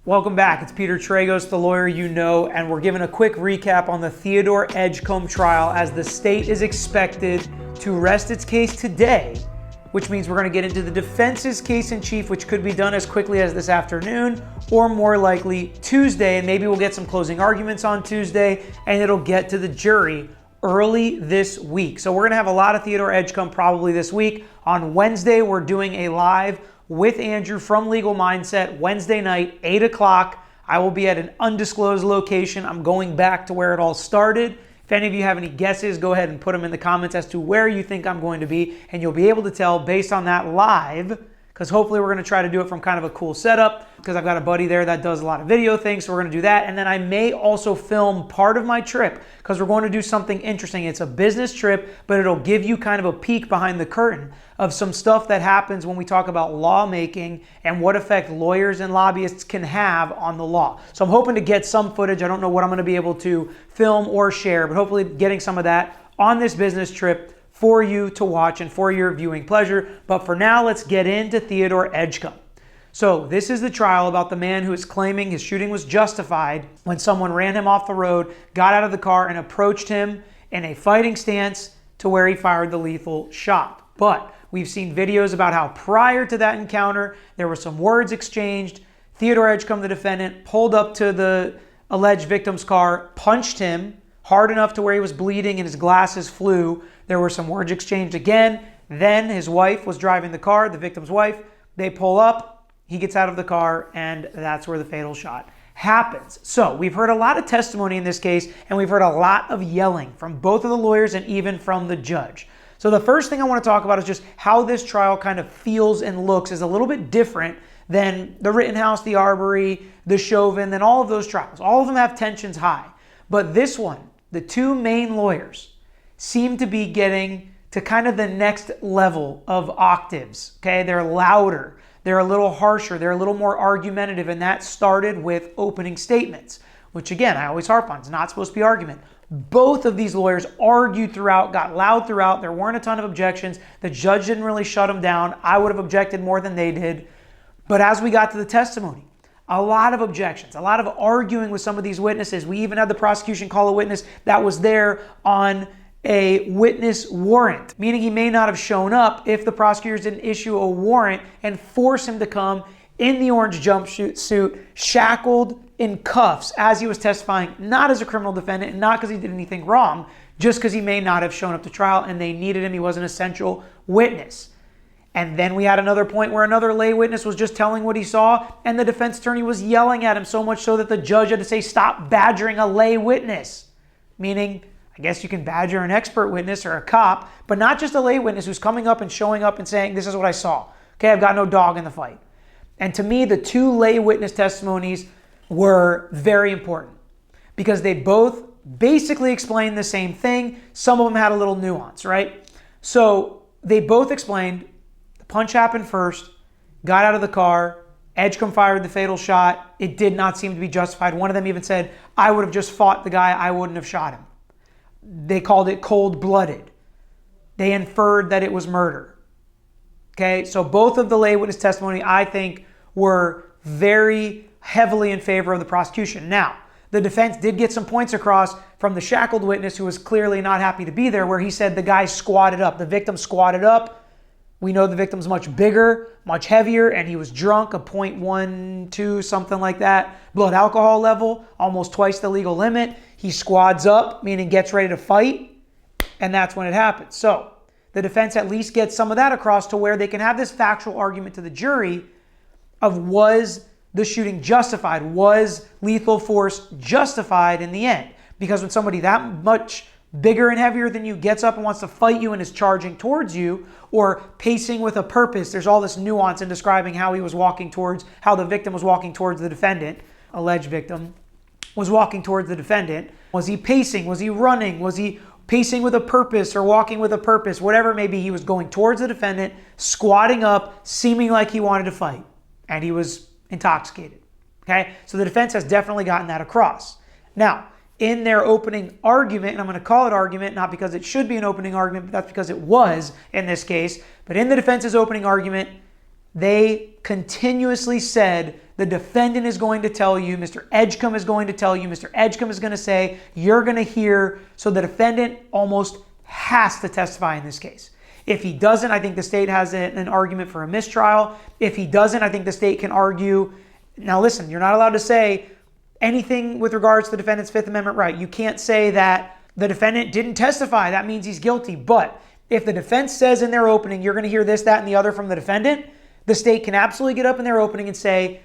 Welcome back. It's Peter Tragos, the lawyer you know, and we're giving a quick recap on the Theodore Edgecomb trial as the state is expected to rest its case today, which means we're going to get into the defense's case in chief, which could be done as quickly as this afternoon or more likely Tuesday, and maybe we'll get some closing arguments on Tuesday and it'll get to the jury early this week. So we're going to have a lot of Theodore Edgecomb probably this week. On Wednesday, we're doing a live with Andrew from Legal Mindset, Wednesday night, 8 o'clock. I will be at an undisclosed location. I'm going back to where it all started. If any of you have any guesses, go ahead and put them in the comments as to where you think I'm going to be, and you'll be able to tell based on that live, because hopefully we're going to try to do it from kind of a cool setup, because I've got a buddy there that does a lot of video things, so we're going to do that. And then I may also film part of my trip, because we're going to do something interesting. It's a business trip, but it'll give you kind of a peek behind the curtain of some stuff that happens when we talk about lawmaking and what effect lawyers and lobbyists can have on the law. So I'm hoping to get some footage. I don't know what I'm going to be able to film or share, but hopefully getting some of that on this business trip for you to watch and for your viewing pleasure. But for now, let's get into Theodore Edgecomb. So this is the trial about the man who is claiming his shooting was justified when someone ran him off the road, got out of the car, and approached him in a fighting stance to where he fired the lethal shot. But we've seen videos about how prior to that encounter, there were some words exchanged. Theodore Edgecomb, the defendant, pulled up to the alleged victim's car, punched him hard enough to where he was bleeding and his glasses flew. There were some words exchanged again. Then his wife was driving the car, the victim's wife. They pull up, he gets out of the car, and that's where the fatal shot happens. So we've heard a lot of testimony in this case, and we've heard a lot of yelling from both of the lawyers and even from the judge. So the first thing I want to talk about is just how this trial kind of feels and looks is a little bit different than the Rittenhouse, the Arbery, the Chauvin, than all of those trials. All of them have tensions high. But this one, the two main lawyers seem to be getting to kind of the next level of octaves, okay? They're louder, they're a little harsher, they're a little more argumentative, and that started with opening statements, which again, I always harp on, it's not supposed to be argument. Both of these lawyers argued throughout, got loud throughout, there weren't a ton of objections, the judge didn't really shut them down, I would have objected more than they did, but as we got to the testimony, a lot of objections, a lot of arguing with some of these witnesses. We even had the prosecution call a witness that was there on a witness warrant, meaning he may not have shown up if the prosecutors didn't issue a warrant and force him to come in the orange jumpsuit suit, shackled in cuffs as he was testifying, not as a criminal defendant and not because he did anything wrong, just because he may not have shown up to trial and they needed him. He was an essential witness. And then we had another point where another lay witness was just telling what he saw, and the defense attorney was yelling at him so much so that the judge had to say, stop badgering a lay witness. Meaning, I guess you can badger an expert witness or a cop, but not just a lay witness who's coming up and showing up and saying, this is what I saw. Okay, I've got no dog in the fight. And to me, the two lay witness testimonies were very important because they both basically explained the same thing. Some of them had a little nuance, right? So they both explained punch happened first, got out of the car, Edgecomb fired the fatal shot. It did not seem to be justified. One of them even said, I would have just fought the guy, I wouldn't have shot him. They called it cold-blooded. They inferred that it was murder. Okay, so both of the lay witness testimony, I think, were very heavily in favor of the prosecution. Now, the defense did get some points across from the shackled witness who was clearly not happy to be there, where he said the guy squatted up. The victim squatted up. We know the victim's much bigger, much heavier, and he was drunk, a 0.12, something like that. Blood alcohol level, almost twice the legal limit. He squads up, meaning gets ready to fight, and that's when it happens. So the defense at least gets some of that across to where they can have this factual argument to the jury of was the shooting justified? Was lethal force justified in the end? Because when somebody that much bigger and heavier than you gets up and wants to fight you and is charging towards you, or pacing with a purpose, there's all this nuance in describing how he was walking towards, how the victim was walking towards the defendant, alleged victim, was walking towards the defendant. Was he pacing? Was he running? Was he pacing with a purpose or walking with a purpose? Whatever it may be, he was going towards the defendant, squatting up, seeming like he wanted to fight, and he was intoxicated. Okay? So the defense has definitely gotten that across. Now, in their opening argument, and I'm going to call it argument, not because it should be an opening argument, but that's because it was in this case, but in the defense's opening argument, they continuously said the defendant is going to tell you, Mr. Edgecomb is going to tell you, Mr. Edgecomb is going to say, you're going to hear. So the defendant almost has to testify in this case. If he doesn't, I think the state has an argument for a mistrial. If he doesn't, I think the state can argue. Now listen, you're not allowed to say anything with regards to the defendant's Fifth Amendment right. You can't say that the defendant didn't testify. That means he's guilty. But if the defense says in their opening, you're going to hear this, that, and the other from the defendant, the state can absolutely get up in their opening and say,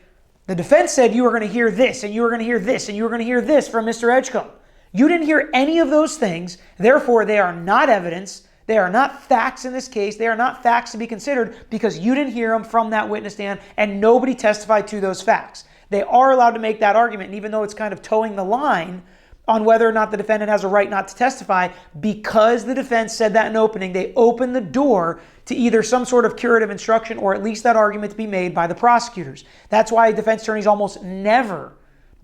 the defense said you were going to hear this, and you were going to hear this, and you were going to hear this from Mr. Edgecomb. You didn't hear any of those things. Therefore, they are not evidence. They are not facts in this case. They are not facts to be considered because you didn't hear them from that witness stand and nobody testified to those facts. They are allowed to make that argument, and even though it's kind of towing the line on whether or not the defendant has a right not to testify, because the defense said that in opening, they opened the door to either some sort of curative instruction or at least that argument to be made by the prosecutors. That's why defense attorneys almost never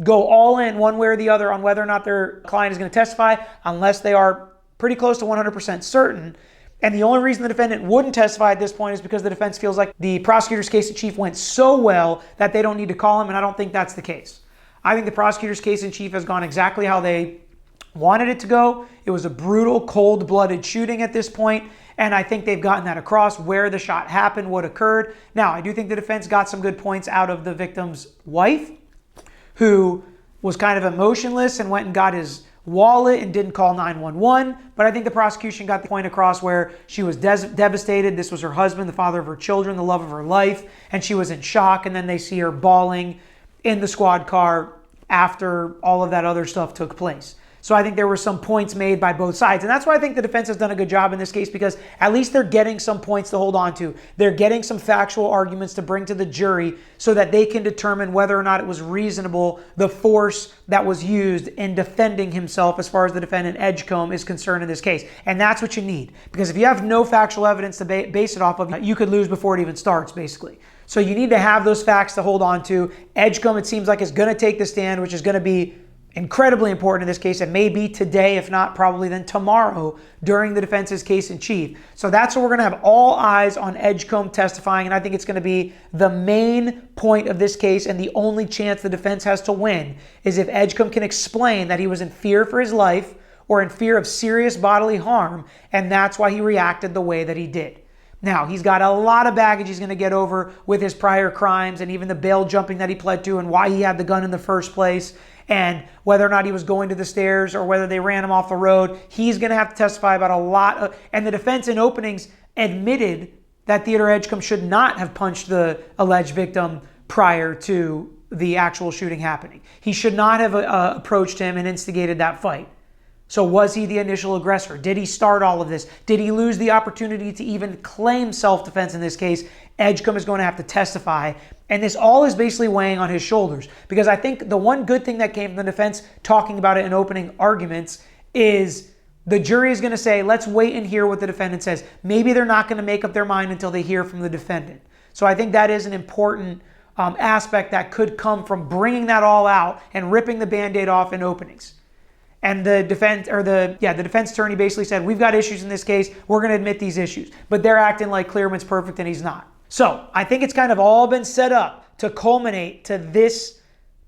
go all in one way or the other on whether or not their client is going to testify unless they are pretty close to 100% certain. And the only reason the defendant wouldn't testify at this point is because the defense feels like the prosecutor's case in chief went so well that they don't need to call him, and I don't think that's the case. I think the prosecutor's case in chief has gone exactly how they wanted it to go. It was a brutal, cold-blooded shooting at this point, and I think they've gotten that across, where the shot happened, what occurred. Now, I do think the defense got some good points out of the victim's wife, who was kind of emotionless and went and got his wallet and didn't call 911. But I think the prosecution got the point across where she was devastated. This was her husband, the father of her children, the love of her life, and she was in shock. And then they see her bawling in the squad car after all of that other stuff took place. So I think there were some points made by both sides. And that's why I think the defense has done a good job in this case, because at least they're getting some points to hold on to. They're getting some factual arguments to bring to the jury so that they can determine whether or not it was reasonable, the force that was used in defending himself as far as the defendant Edgecomb is concerned in this case. And that's what you need. Because if you have no factual evidence to base it off of, you could lose before it even starts, basically. So you need to have those facts to hold on to. Edgecomb, it seems like, is going to take the stand, which is going to be incredibly important in this case. It may be today, if not probably then tomorrow, during the defense's case in chief. So that's what we're going to have all eyes on Edgecomb testifying, and I think it's going to be the main point of this case, and the only chance the defense has to win is if Edgecomb can explain that he was in fear for his life or in fear of serious bodily harm, and that's why he reacted the way that he did. Now, he's got a lot of baggage he's going to get over with his prior crimes and even the bail jumping that he pled to and why he had the gun in the first place, and whether or not he was going to the stairs or whether they ran him off the road. He's going to have to testify about a lot of, and the defense in openings admitted that Theodore Edgecomb should not have punched the alleged victim prior to the actual shooting happening. He should not have approached him and instigated that fight. So was he the initial aggressor? Did he start all of this? Did he lose the opportunity to even claim self-defense in this case? Edgecomb is going to have to testify. And this all is basically weighing on his shoulders. Because I think the one good thing that came from the defense talking about it in opening arguments is the jury is going to say, let's wait and hear what the defendant says. Maybe they're not going to make up their mind until they hear from the defendant. So I think that is an important aspect that could come from bringing that all out and ripping the Band-Aid off in openings. And the defense attorney basically said, we've got issues in this case. We're going to admit these issues. But they're acting like Cleereman's perfect and he's not. So I think it's kind of all been set up to culminate to this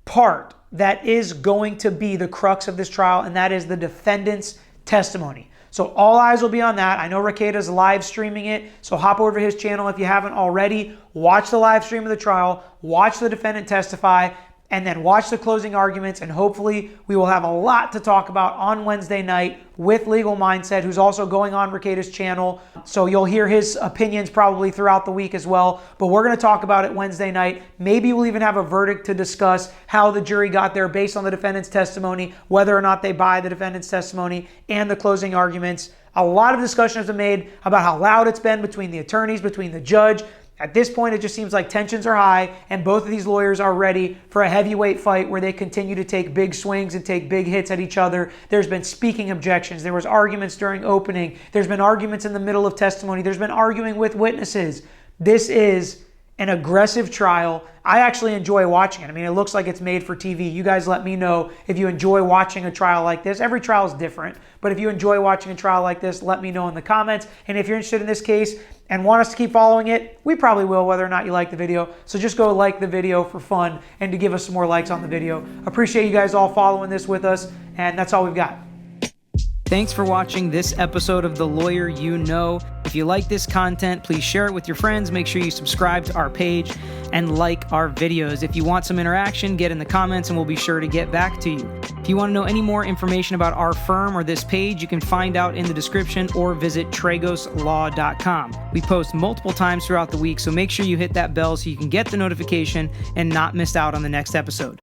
part that is going to be the crux of this trial, and that is the defendant's testimony. So all eyes will be on that. I know Rekeda's live streaming it, so hop over to his channel if you haven't already. Watch the live stream of the trial, watch the defendant testify, and then watch the closing arguments, and hopefully we will have a lot to talk about on Wednesday night with Legal Mindset, who's also going on Rekeda's channel. So you'll hear his opinions probably throughout the week as well, but we're going to talk about it Wednesday night. Maybe we'll even have a verdict to discuss how the jury got there based on the defendant's testimony, whether or not they buy the defendant's testimony and the closing arguments. A lot of discussion has been made about how loud it's been between the attorneys, between the judge. At this point, it just seems like tensions are high, and both of these lawyers are ready for a heavyweight fight where they continue to take big swings and take big hits at each other. There's been speaking objections. There was arguments during opening. There's been arguments in the middle of testimony. There's been arguing with witnesses. This is an aggressive trial. I actually enjoy watching it. I mean, it looks like it's made for TV. You guys let me know if you enjoy watching a trial like this. Every trial is different, but if you enjoy watching a trial like this, let me know in the comments. And if you're interested in this case and want us to keep following it, we probably will, whether or not you like the video. So just go like the video for fun and to give us some more likes on the video. Appreciate you guys all following this with us, and that's all we've got. Thanks for watching this episode of The Lawyer You Know. If you like this content, please share it with your friends. Make sure you subscribe to our page and like our videos. If you want some interaction, get in the comments and we'll be sure to get back to you. If you want to know any more information about our firm or this page, you can find out in the description or visit tragoslaw.com. We post multiple times throughout the week, so make sure you hit that bell so you can get the notification and not miss out on the next episode.